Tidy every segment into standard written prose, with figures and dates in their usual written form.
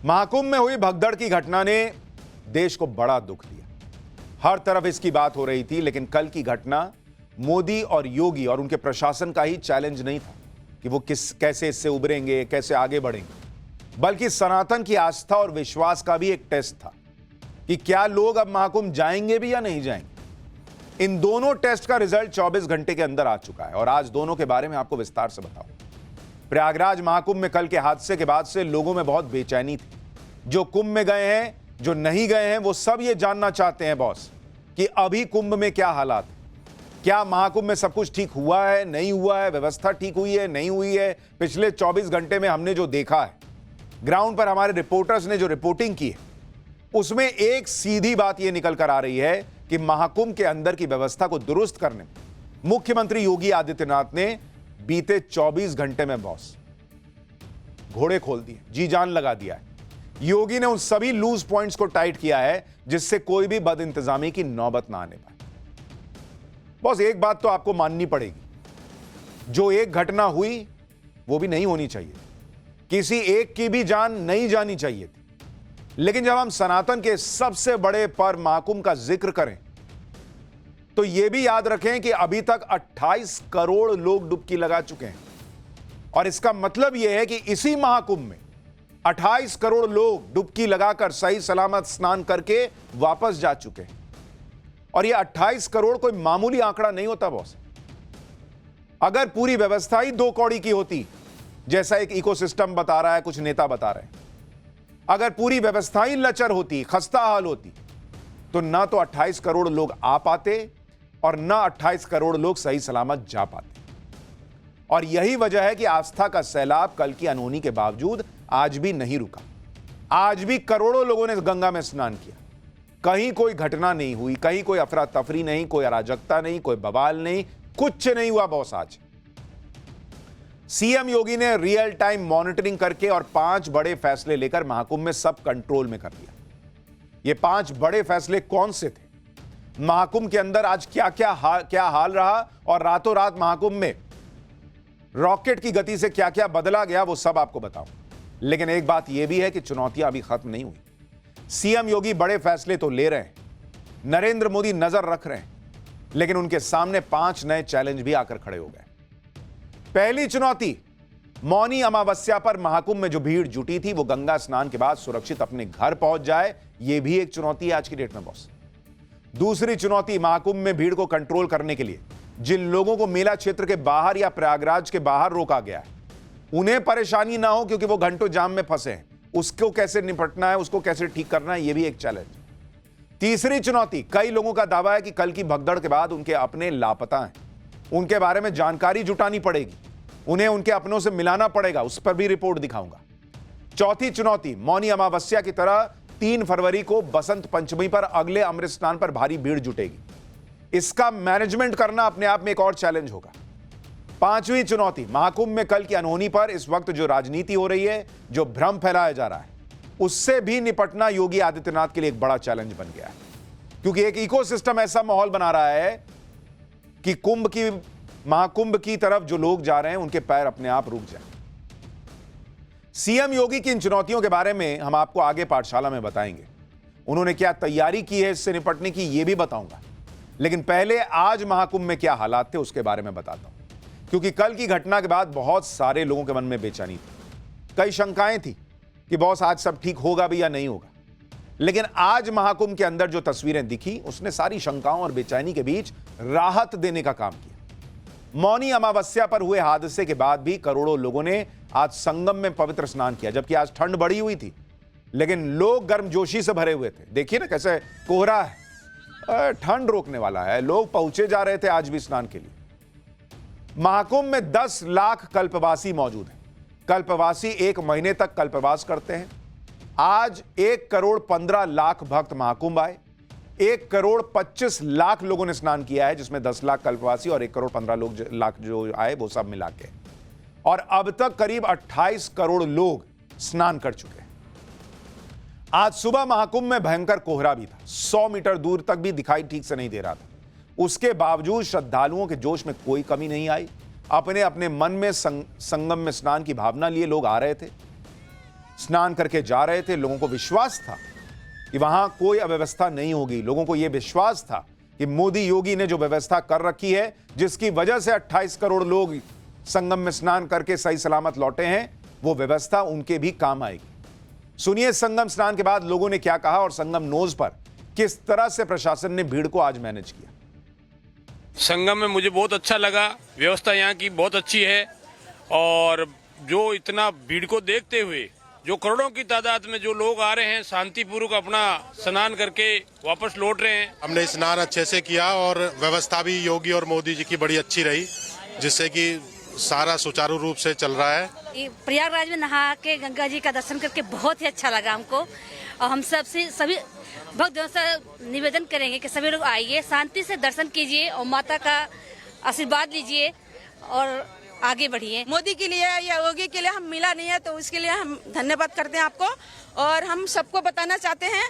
महाकुंभ में हुई भगदड़ की घटना ने देश को बड़ा दुख दिया। हर तरफ इसकी बात हो रही थी, लेकिन कल की घटना मोदी और योगी और उनके प्रशासन का ही चैलेंज नहीं था कि वो कैसे इससे उबरेंगे, कैसे आगे बढ़ेंगे, बल्कि सनातन की आस्था और विश्वास का भी एक टेस्ट था कि क्या लोग अब महाकुंभ जाएंगे भी या नहीं जाएंगे। इन दोनों टेस्ट का रिजल्ट 24 घंटे के अंदर आ चुका है और आज दोनों के बारे में आपको विस्तार से बताऊं। प्रयागराज महाकुंभ में कल के हादसे के बाद से लोगों में बहुत बेचैनी थी। जो कुंभ में गए हैं, जो नहीं गए हैं, वो सब ये जानना चाहते हैं बॉस कि अभी कुंभ में क्या हालात है, क्या महाकुंभ में सब कुछ ठीक हुआ है, नहीं हुआ है, व्यवस्था ठीक हुई है, नहीं हुई है। पिछले 24 घंटे में हमने जो देखा है, ग्राउंड पर हमारे रिपोर्टर्स ने जो रिपोर्टिंग की है, उसमें एक सीधी बात यह निकल कर आ रही है कि महाकुंभ के अंदर की व्यवस्था को दुरुस्त करने में मुख्यमंत्री योगी आदित्यनाथ ने बीते 24 घंटे में बॉस घोड़े खोल दिए, जी जान लगा दिया है। योगी ने उन सभी लूज पॉइंट्स को टाइट किया है जिससे कोई भी बदइंतजामी की नौबत ना आने पाए। बॉस एक बात तो आपको माननी पड़ेगी, जो एक घटना हुई वो भी नहीं होनी चाहिए, किसी एक की भी जान नहीं जानी चाहिए थी। लेकिन जब हम सनातन के सबसे बड़े पर्व महाकुंभ का जिक्र करें तो यह भी याद रखें कि अभी तक 28 करोड़ लोग डुबकी लगा चुके हैं और इसका मतलब यह है कि इसी महाकुंभ में 28 करोड़ लोग डुबकी लगाकर सही सलामत स्नान करके वापस जा चुके हैं। और यह 28 करोड़ कोई मामूली आंकड़ा नहीं होता बॉस। अगर पूरी व्यवस्था ही 2 कौड़ी की होती, जैसा एक इकोसिस्टम बता रहा है, कुछ नेता बता रहे हैं, अगर पूरी व्यवस्था ही लचर होती, खस्ता हाल होती, तो ना तो 28 करोड़ लोग आ पाते और ना 28 करोड़ लोग सही सलामत जा पाते। और यही वजह है कि आस्था का सैलाब कल की अनहोनी के बावजूद आज भी नहीं रुका। आज भी करोड़ों लोगों ने गंगा में स्नान किया। कहीं कोई घटना नहीं हुई, कहीं कोई अफरा तफरी नहीं, कोई अराजकता नहीं, कोई बवाल नहीं, कुछ नहीं हुआ बॉस। आज सीएम योगी ने रियल टाइम मॉनिटरिंग करके और 5 बड़े फैसले लेकर महाकुंभ में सब कंट्रोल में कर दिया। ये 5 बड़े फैसले कौन से थे, महाकुंभ के अंदर आज क्या हाल रहा और रातों रात महाकुंभ में रॉकेट की गति से क्या क्या बदला गया, वो सब आपको बताऊं। लेकिन एक बात यह भी है कि चुनौतियां अभी खत्म नहीं हुई। सीएम योगी बड़े फैसले तो ले रहे हैं, नरेंद्र मोदी नजर रख रहे हैं, लेकिन उनके सामने 5 नए चैलेंज भी आकर खड़े हो गए। पहली चुनौती, मौनी अमावस्या पर महाकुंभ में जो भीड़ जुटी थी वो गंगा स्नान के बाद सुरक्षित अपने घर पहुंच जाए। यह भी एक चुनौती है आज की डेट में बॉस। दूसरी चुनौती, महाकुंभ में भीड़ को कंट्रोल करने के लिए जिन लोगों को मेला क्षेत्र के बाहर या प्रयागराज के बाहर रोका गया है, उन्हें परेशानी ना हो क्योंकि वो घंटों जाम में फंसे हैं। उसको कैसे निपटना है, उसको कैसे ठीक करना है, यह भी एक चैलेंज। तीसरी चुनौती, कई लोगों का दावा है कि कल की भगदड़ के बाद उनके अपने लापता हैं, उनके बारे में जानकारी जुटानी पड़ेगी, उन्हें उनके अपनों से मिलाना पड़ेगा, उस पर भी रिपोर्ट दिखाऊंगा। चौथी चुनौती, मौनी अमावस्या की तरह 3 फरवरी को बसंत पंचमी पर अगले अमृत स्नान पर भारी भीड़ जुटेगी। इसका मैनेजमेंट करना अपने आप में एक और चैलेंज होगा। पांचवी चुनौती, महाकुंभ में कल की अनहोनी पर इस वक्त जो राजनीति हो रही है, जो भ्रम फैलाया जा रहा है, उससे भी निपटना योगी आदित्यनाथ के लिए एक बड़ा चैलेंज बन गया है। क्योंकि एक इकोसिस्टम ऐसा माहौल बना रहा है कि महाकुंभ की तरफ जो लोग जा रहे हैं उनके पैर अपने आप रुक जाए। सीएम योगी की इन चुनौतियों के बारे में हम आपको आगे पाठशाला में बताएंगे। उन्होंने क्या तैयारी की है इससे निपटने की, यह भी बताऊंगा। लेकिन पहले आज महाकुंभ में क्या हालात थे उसके बारे में बताता हूं, क्योंकि कल की घटना के बाद बहुत सारे लोगों के मन में बेचैनी थी, कई शंकाएं थी कि बॉस आज सब ठीक होगा भी या नहीं होगा। लेकिन आज महाकुंभ के अंदर जो तस्वीरें दिखी, उसने सारी शंकाओं और बेचैनी के बीच राहत देने का काम किया। मौनी अमावस्या पर हुए हादसे के बाद भी करोड़ों लोगों ने आज संगम में पवित्र स्नान किया, जबकि आज ठंड बढ़ी हुई थी, लेकिन लोग गर्मजोशी से भरे हुए थे। देखिए ना कैसे कोहरा है, ठंड रोकने वाला है, लोग पहुंचे जा रहे थे आज भी स्नान के लिए। महाकुंभ में 10 लाख कल्पवासी मौजूद हैं। कल्पवासी 1 महीने तक कल्पवास करते हैं। आज 1 करोड़ 15 लाख भक्त महाकुंभ आए। 1 करोड़ 25 लाख लोगों ने स्नान किया है, जिसमें 10 लाख कल्पवासी और 1 करोड़ 15 लाख जो आए वो सब मिला के। और अब तक करीब 28 करोड़ लोग स्नान कर चुके हैं। आज सुबह महाकुंभ में भयंकर कोहरा भी था, 100 मीटर दूर तक भी दिखाई ठीक से नहीं दे रहा था। उसके बावजूद श्रद्धालुओं के जोश में कोई कमी नहीं आई। अपने अपने मन में संगम में स्नान की भावना लिए लोग आ रहे थे। स्नान करके जा रहे थे। लोगों को विश्वास था कि वहां कोई अव्यवस्था नहीं होगी। लोगों को यह विश्वास था कि मोदी योगी ने जो व्यवस्था कर रखी है, जिसकी वजह से 28 करोड़ लोग संगम में स्नान करके सही सलामत लौटे हैं, वो व्यवस्था उनके भी काम आएगी। सुनिए संगम स्नान के बाद लोगों ने क्या कहा और संगम नोज पर किस तरह से प्रशासन ने भीड़ को आज मैनेज किया। संगम में मुझे बहुत अच्छा लगा, व्यवस्था यहाँ की बहुत अच्छी है और जो इतना भीड़ को देखते हुए जो करोड़ों की तादाद में जो लोग आ रहे हैं, शांतिपूर्वक अपना स्नान करके वापस लौट रहे हैं। हमने स्नान अच्छे से किया और व्यवस्था भी योगी और मोदी जी की बड़ी अच्छी रही, जिससे कि सारा सुचारू रूप से चल रहा है। प्रयागराज में नहा के गंगा जी का दर्शन करके बहुत ही अच्छा लगा हमको और हम सभी भक्तों से निवेदन करेंगे कि सभी लोग आइए, शांति से दर्शन कीजिए और माता का आशीर्वाद लीजिए और आगे बढ़िए। मोदी के लिए या योगी के लिए हम मिला नहीं है तो उसके लिए हम धन्यवाद करते हैं आपको। और हम सबको बताना चाहते हैं,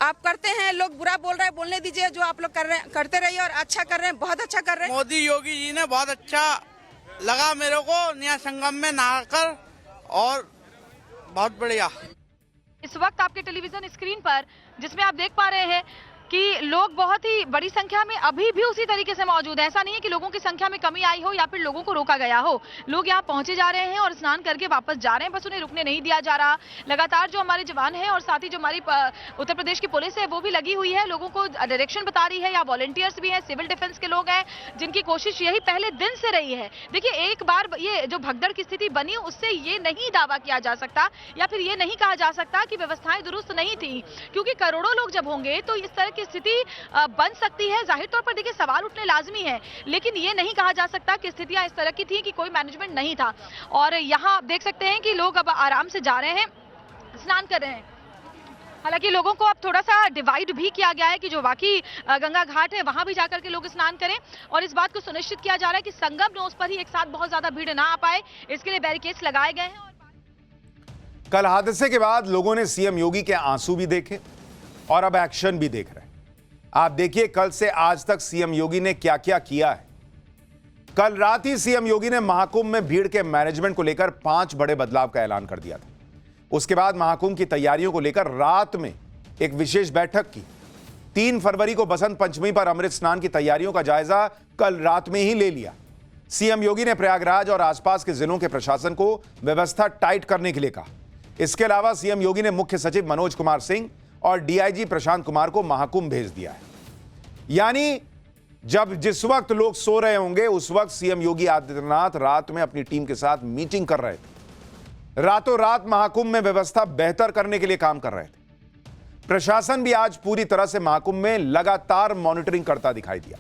आप करते हैं, लोग बुरा बोल रहे हैं, बोलने दीजिए, जो आप लोग कर रहे हैं करते रहिए और अच्छा कर रहे हैं, बहुत अच्छा कर रहे हैं। मोदी योगी जी ने बहुत अच्छा लगा मेरे को नया संगम में नहाकर और बहुत बढ़िया। इस वक्त आपके टेलीविजन स्क्रीन पर जिसमें आप देख पा रहे हैं कि लोग बहुत ही बड़ी संख्या में अभी भी उसी तरीके से मौजूद है। ऐसा नहीं है कि लोगों की संख्या में कमी आई हो या फिर लोगों को रोका गया हो। लोग यहाँ पहुंचे जा रहे हैं और स्नान करके वापस जा रहे हैं, बस उन्हें रुकने नहीं दिया जा रहा। लगातार जो हमारे जवान हैं और साथ ही जो हमारी उत्तर प्रदेश की पुलिस है वो भी लगी हुई है, लोगों को डायरेक्शन बता रही है। या वॉलंटियर्स भी हैं, सिविल डिफेंस के लोग हैं, जिनकी कोशिश यही पहले दिन से रही है। देखिए, एक बार ये जो भगदड़ की स्थिति बनी उससे ये नहीं दावा किया जा सकता या फिर ये नहीं कहा जा सकता कि व्यवस्थाएं दुरुस्त नहीं थी, क्योंकि करोड़ों लोग जब होंगे तो इस तरह की स्थिति बन सकती है। जाहिर तौर पर देखिए सवाल उठने लाजमी है, लेकिन ये नहीं कहा जा सकता कि स्थितियां इस तरह की थी कि कोई मैनेजमेंट नहीं था। और यहाँ आप देख सकते हैं कि लोग अब आराम से जा रहे हैं, स्नान कर रहे हैं। हालांकि लोगों को अब थोड़ा सा डिवाइड भी किया गया है कि जो वाकई गंगा घाट है वहां भी जाकर के लोग स्नान करें और इस बात को सुनिश्चित किया जा रहा है कि संगम नोज पर ही एक साथ बहुत ज्यादा भीड़ ना आ पाए, इसके लिए बैरिकेड्स लगाए गए हैं। कल हादसे के बाद लोगों ने सीएम योगी के आंसू भी देखे और अब एक्शन भी देख रहे हैं। आप देखिए कल से आज तक सीएम योगी ने क्या क्या किया है। कल रात ही सीएम योगी ने महाकुंभ में भीड़ के मैनेजमेंट को लेकर 5 बड़े बदलाव का ऐलान कर दिया था। उसके बाद महाकुंभ की तैयारियों को लेकर रात में एक विशेष बैठक की। 3 फरवरी को बसंत पंचमी पर अमृत स्नान की तैयारियों का जायजा कल रात में ही ले लिया। सीएम योगी ने प्रयागराज और आसपास के जिलों के प्रशासन को व्यवस्था टाइट करने के लिए कहा। इसके अलावा सीएम योगी ने मुख्य सचिव मनोज कुमार सिंह और डीआईजी प्रशांत कुमार को महाकुंभ भेज दिया है। यानी जब जिस वक्त लोग सो रहे होंगे उस वक्त सीएम योगी आदित्यनाथ रात में अपनी टीम के साथ मीटिंग कर रहे थे। रातों रात महाकुंभ में व्यवस्था बेहतर करने के लिए काम कर रहे थे। प्रशासन भी आज पूरी तरह से महाकुंभ में लगातार मॉनिटरिंग करता दिखाई दिया।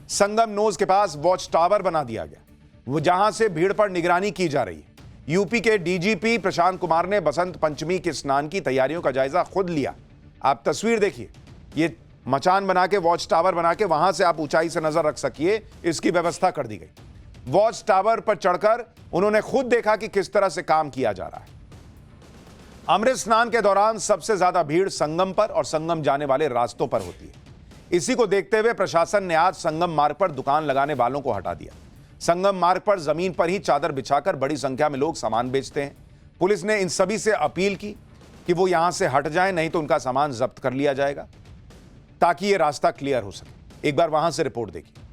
संगम नोज के पास वॉच टावर बना दिया गया, वो जहां से भीड़ पर निगरानी की जा रही है। यूपी के डीजीपी प्रशांत कुमार ने बसंत पंचमी के स्नान की तैयारियों का जायजा खुद लिया। आप तस्वीर देखिए, ये मचान बना के, वॉच टावर बना के, वहां से आप ऊंचाई से नजर रख सकिए, इसकी व्यवस्था कर दी गई। वॉच टावर पर चढ़कर उन्होंने खुद देखा कि किस तरह से काम किया जा रहा है। अमृत स्नान के दौरान सबसे ज्यादा भीड़ संगम पर और संगम जाने वाले रास्तों पर होती है। इसी को देखते हुए प्रशासन ने आज संगम मार्ग पर दुकान लगाने वालों को हटा दिया। संगम मार्ग पर जमीन पर ही चादर बिछाकर बड़ी संख्या में लोग सामान बेचते हैं। पुलिस ने इन सभी से अपील की कि वो यहां से हट जाएं, नहीं तो उनका सामान जब्त कर लिया जाएगा, ताकि ये रास्ता क्लियर हो सके। एक बार वहां से रिपोर्ट देखिए।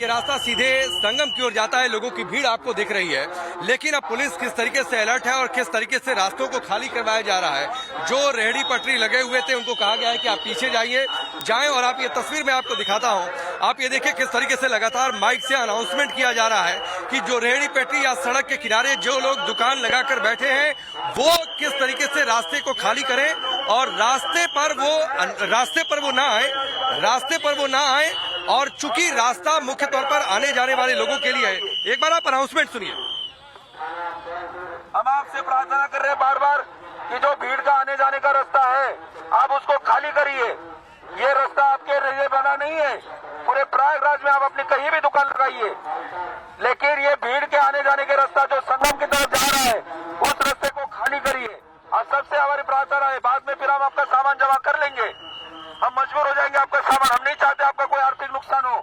ये रास्ता सीधे संगम की ओर जाता है, लोगों की भीड़ आपको दिख रही है, लेकिन अब पुलिस किस तरीके से अलर्ट है और किस तरीके से रास्तों को खाली करवाया जा रहा है। जो रेहड़ी पटरी लगे हुए थे उनको कहा गया है कि आप पीछे जाएं और आप ये तस्वीर में आपको दिखाता हूं। आप ये देखिए किस तरीके से लगातार माइक से अनाउंसमेंट किया जा रहा है कि जो रेहड़ी पटरी या सड़क के किनारे जो लोग दुकान लगाकर बैठे हैं वो किस तरीके से रास्ते को खाली करें और रास्ते पर वो ना आए और चूंकि रास्ता मुख्य तौर पर आने जाने वाले लोगों के लिए है। एक बार आप अनाउंसमेंट सुनिए। हम आपसे प्रार्थना कर रहे हैं बार बार कि जो भीड़ का आने जाने का रास्ता है आप उसको खाली करिए। ये रास्ता आपके लिए बना नहीं है। पूरे प्रयागराज में आप अपनी कहीं भी दुकान लगाइए, लेकिन ये भीड़ के आने जाने के रास्ता जो संगम की तरफ जा रहा है उस रास्ते को खाली करिए। और सबसे हमारी प्रार्थना है, बाद में फिर हम आपका सामान जमा कर लेंगे, हम मजबूर हो जाएंगे आपका सामान, हम नहीं चाहते आपका कोई आर्थिक नुकसान हो।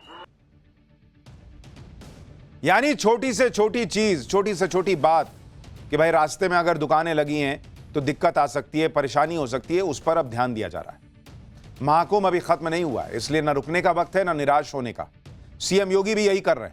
यानी छोटी से छोटी चीज, छोटी से छोटी बात कि भाई रास्ते में अगर दुकानें लगी हैं तो दिक्कत आ सकती है, परेशानी हो सकती है, उस पर अब ध्यान दिया जा रहा है। महाकुंभ अभी खत्म नहीं हुआ है, इसलिए न रुकने का वक्त है न निराश होने का। सीएम योगी भी यही कर रहे हैं।